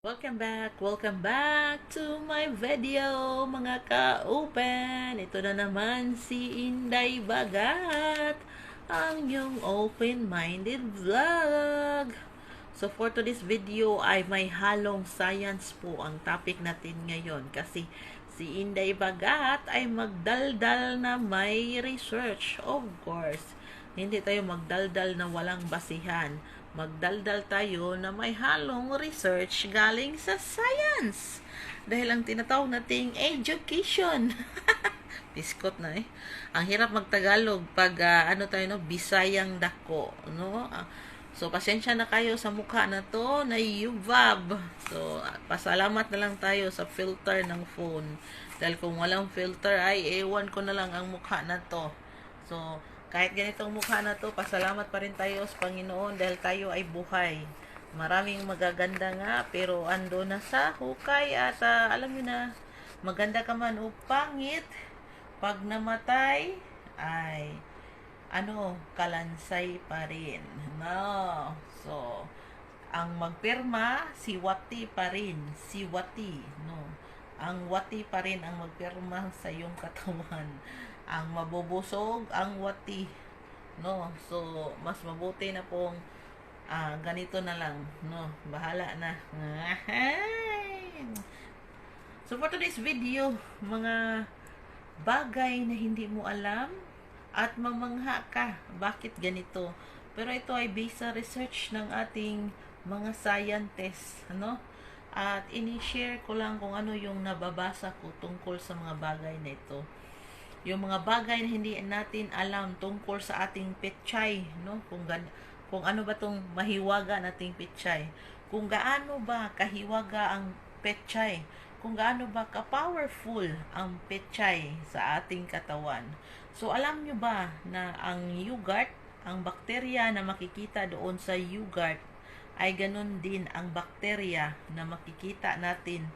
Welcome back to my video mga ka-open. Ito na naman si Inday Bagat, ang yung open-minded vlog. So for today's video ay may halong science po ang topic natin ngayon kasi si Inday Bagat ay magdaldal na may research. Of course, hindi tayo magdaldal na walang basihan. Magdaldal tayo na may halong research galing sa science. Dahil ang tinatawag nating education. Biskot na eh. Ang hirap magtagalog pag tayo no, Bisayang dako, no? So pasensya na kayo sa mukha na to na yubab. So pasalamat na lang tayo sa filter ng phone. Dahil kung walang filter ay ewan ko na lang ang mukha na to. So kahit ganitong mukha na to, pasalamat pa rin tayo sa Panginoon dahil tayo ay buhay. Maraming magaganda nga, pero ando na sa hukay at alam nyo na, maganda ka man o pangit, pag namatay, ay, kalansay pa rin. No. So, ang magpirma, si Wati pa rin. Si Wati, no. Ang Wati pa rin ang magpirma sa iyong katawan. Ang mabubusog, ang Wati. No. So, mas mabuti na pong ganito na lang. No. Bahala na. So, for today's video, mga bagay na hindi mo alam at mamangha ka. Bakit ganito? Pero ito ay based sa research ng ating mga scientists, ano? At ini-share ko lang kung ano yung nababasa ko tungkol sa mga bagay na ito. Yung mga bagay na hindi natin alam tungkol sa ating petchay, no? Kung ano ba tong mahiwaga nating petchay. Kung gaano ba kahiwaga ang petchay. Kung gaano ba ka-powerful ang petchay sa ating katawan. So alam nyo ba na ang yogurt, ang bakterya na makikita doon sa yogurt ay ganun din ang bakterya na makikita natin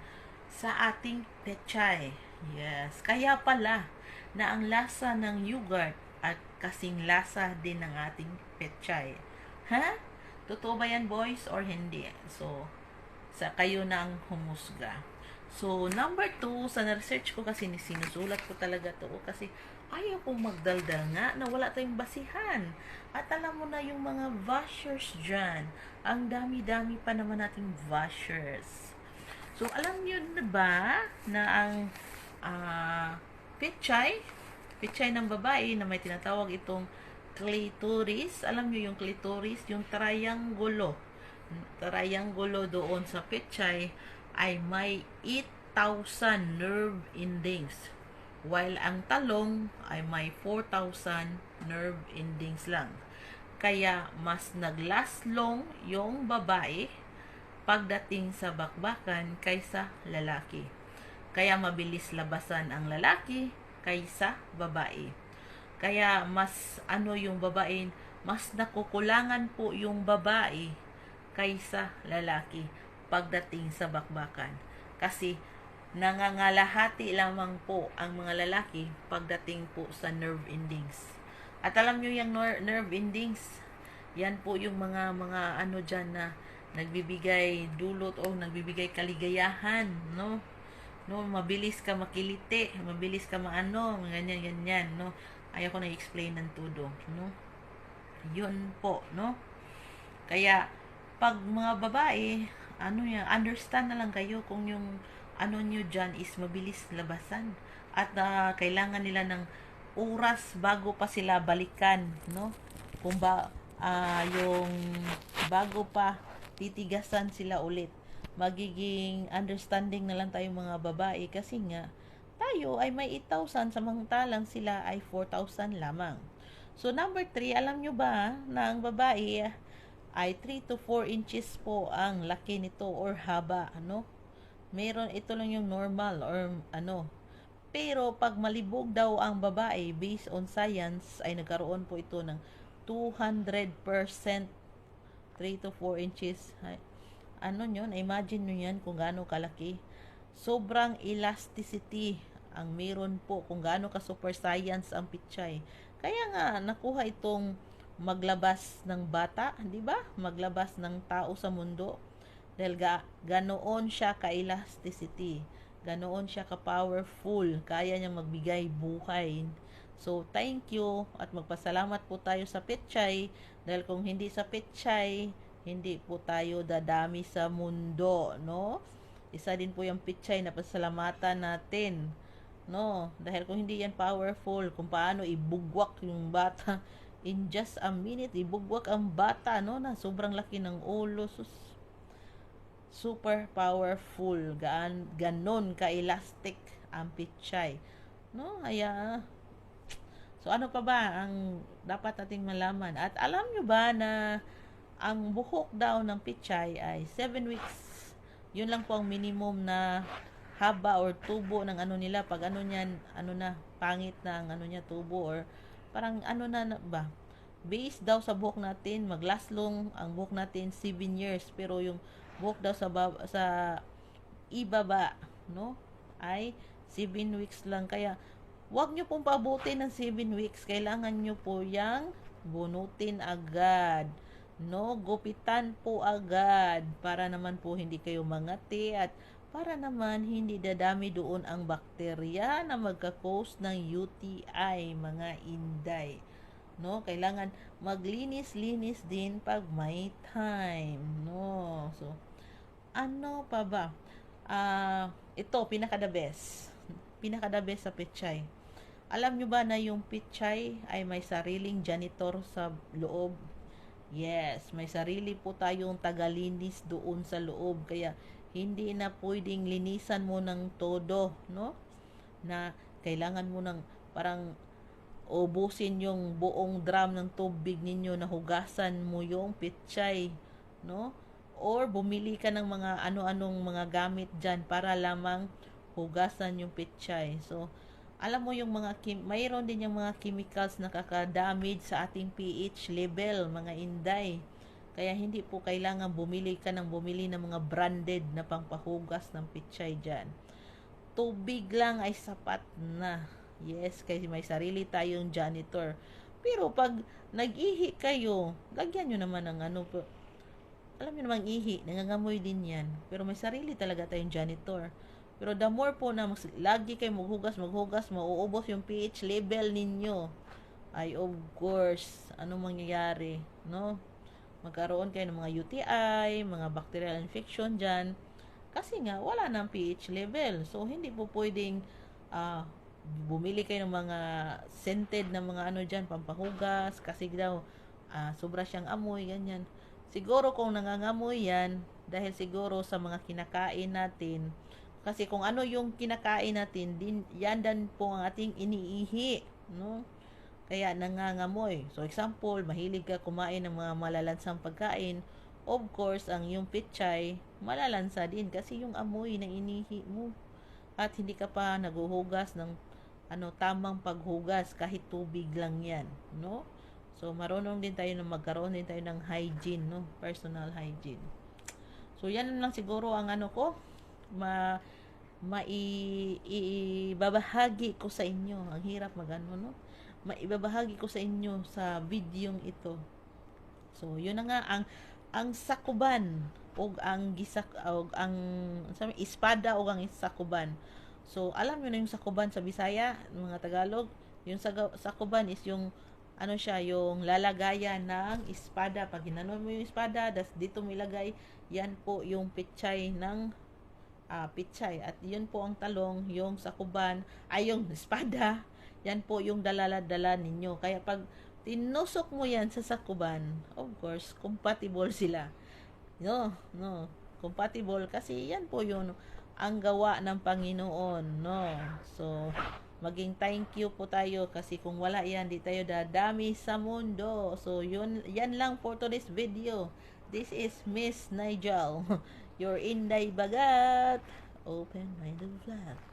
sa ating petchay. Yes, kaya pala na ang lasa ng yogurt at kasing lasa din ng ating petchay. Ha? Totoo ba yan, boys, or hindi? So, sa kayo na ang humusga. So, number 2, sa na-research ko kasi sinusulat ko talaga to kasi ayaw kong magdaldal nga na wala tayong basihan. At alam mo na yung mga vouchers dyan. Ang dami-dami pa naman nating vouchers. So, alam nyo na ba na ang petchay ng babae na may tinatawag itong clitoris. Alam nyo yung clitoris, yung triangulo doon sa petchay ay may 8,000 nerve endings. While ang talong ay may 4,000 nerve endings lang. Kaya mas nag-last long yung babae pagdating sa bakbakan kaysa lalaki. Kaya mabilis labasan ang lalaki kaysa babae. Kaya mas yung babae, mas nakukulangan po yung babae kaysa lalaki pagdating sa bakbakan. Kasi nangangalahati lamang po ang mga lalaki pagdating po sa nerve endings. At alam nyo yung nerve endings, yan po yung mga dyan na nagbibigay dulot o nagbibigay kaligayahan, no? No, mabilis ka makiliti, mabilis ka ganyan, no? Ayaw ko na i-explain ng todo, no? Yun po, no? Kaya, pag mga babae, understand na lang kayo kung yung nyo dyan is mabilis labasan. At kailangan nila ng oras bago pa sila balikan, no? Kung yung bago pa titigasan sila ulit. Magiging understanding na lang tayo mga babae kasi nga tayo ay may 8,000 samantalang sila ay 4,000 lamang. So number 3, alam nyo ba na ang babae ay 3 to 4 inches po ang laki nito or haba, ano? Meron, ito lang yung normal or Pero pag malibog daw ang babae based on science ay nagkaroon po ito ng 200% 3 to 4 inches. Imagine nyo yan kung gaano kalaki. Sobrang elasticity ang meron po kung gaano ka super science ang petchay. Kaya nga, nakuha itong maglabas ng bata, di ba? Maglabas ng tao sa mundo. Dahil ganoon siya ka-elasticity. Ganoon siya ka-powerful. Kaya niyang magbigay buhay. So, thank you. At magpasalamat po tayo sa Petchay. Dahil kung hindi sa Petchay, hindi po tayo dadami sa mundo, no? Isa din po yung Petchay na pasalamatan natin, no? Dahil kung hindi yan powerful, kung paano ibugwak yung bata in just a minute, ibugwak ang bata, no? Na sobrang laki ng ulo. Super powerful. Ganon ka-elastic ang Petchay, no? Kaya, so ano pa ba ang dapat nating malaman? At alam nyo ba na ang buhok daw ng Petchay ay 7 weeks. Yun lang po ang minimum na haba or tubo ng ano nila. Pag ano niyan, ano na, pangit na ang ano niya, tubo or parang ano na ba? Based daw sa buhok natin, maglast long ang buhok natin 7 years. Pero yung buhok daw sa ibaba, no, ay 7 weeks lang. Kaya wag nyo pong paabutin ng 7 weeks. Kailangan nyo po yang bunutin agad. No, gupitan po agad para naman po hindi kayo mangati at para naman hindi dadami doon ang bakterya na magka-cause ng UTI, mga inday. No, kailangan maglinis-linis din pag may time. No, so ano pa ba? Ito, pinaka-the best. Pinaka-the best sa Petchay. Alam nyo ba na yung Petchay ay may sariling janitor sa loob? Yes, may sarili po tayong tagalinis doon sa loob. Kaya, hindi na pwedeng linisan mo ng todo, no? Na kailangan mo ng parang ubusin yung buong drum ng tubig ninyo na hugasan mo yung Petchay, no? Or bumili ka ng mga ano-anong mga gamit dyan para lamang hugasan yung Petchay. So, alam mo yung mayroon din yung mga chemicals na kakadamage sa ating pH level, mga inday. Kaya hindi po kailangan bumili ng mga branded na pangpahugas ng Petchay dyan. Tubig lang ay sapat na. Yes, kasi may sarili tayong janitor. Pero pag nag-ihi kayo, lagyan nyo naman ng ano po. Alam nyo namang ihi, nangangamoy din yan. Pero may sarili talaga tayong janitor. Pero the more po na lagi kayo maghugas, mauubos yung pH level ninyo. Ay, of course, anong mangyayari, no? Magkaroon kayo ng mga UTI, mga bacterial infection dyan. Kasi nga, wala nang pH level. So, hindi po pwedeng bumili kayo ng mga scented na mga ano dyan, pampahugas. Kasi daw, sobra siyang amoy, ganyan. Siguro kung nangangamoy yan, dahil siguro sa mga kinakain natin, kasi kung ano yung kinakain natin, yan din po ang ating iniihi, no? Kaya nangangamoy. So example, mahilig ka kumain ng mga malalansang pagkain, of course, ang yung Petchay, malalansa din kasi yung amoy na inihi mo. At hindi ka pa naguhugas ng tamang paghugas kahit tubig lang yan, no? So marunong din tayo na magkaroon din tayo ng hygiene, no? Personal hygiene. So yan lang siguro ang ko, maibabahagi ko sa inyo. Ang hirap no? Maibabahagi ko sa inyo sa videong ito. So, yun na nga ang sakuban o ang espada o ang sakuban. So, alam niyo na yung sakuban sa Bisaya, mga Tagalog. Yung sakuban is yung yung lalagayan ng espada. Pag ginanon mo yung espada, dito mo ilagay, yan po yung Petchay ng Petchay. At yun po ang talong, yung sakuban, ay yung espada, yan po yung dala ninyo. Kaya pag tinusok mo yan sa sakuban, of course, compatible sila. No, compatible kasi yan po yung ang gawa ng Panginoon, no? So, maging thank you po tayo kasi kung wala yan, di tayo dadami sa mundo. So, yan lang for today's video. This is Miss Nigel, your Inday Bagat, open-minded vlog.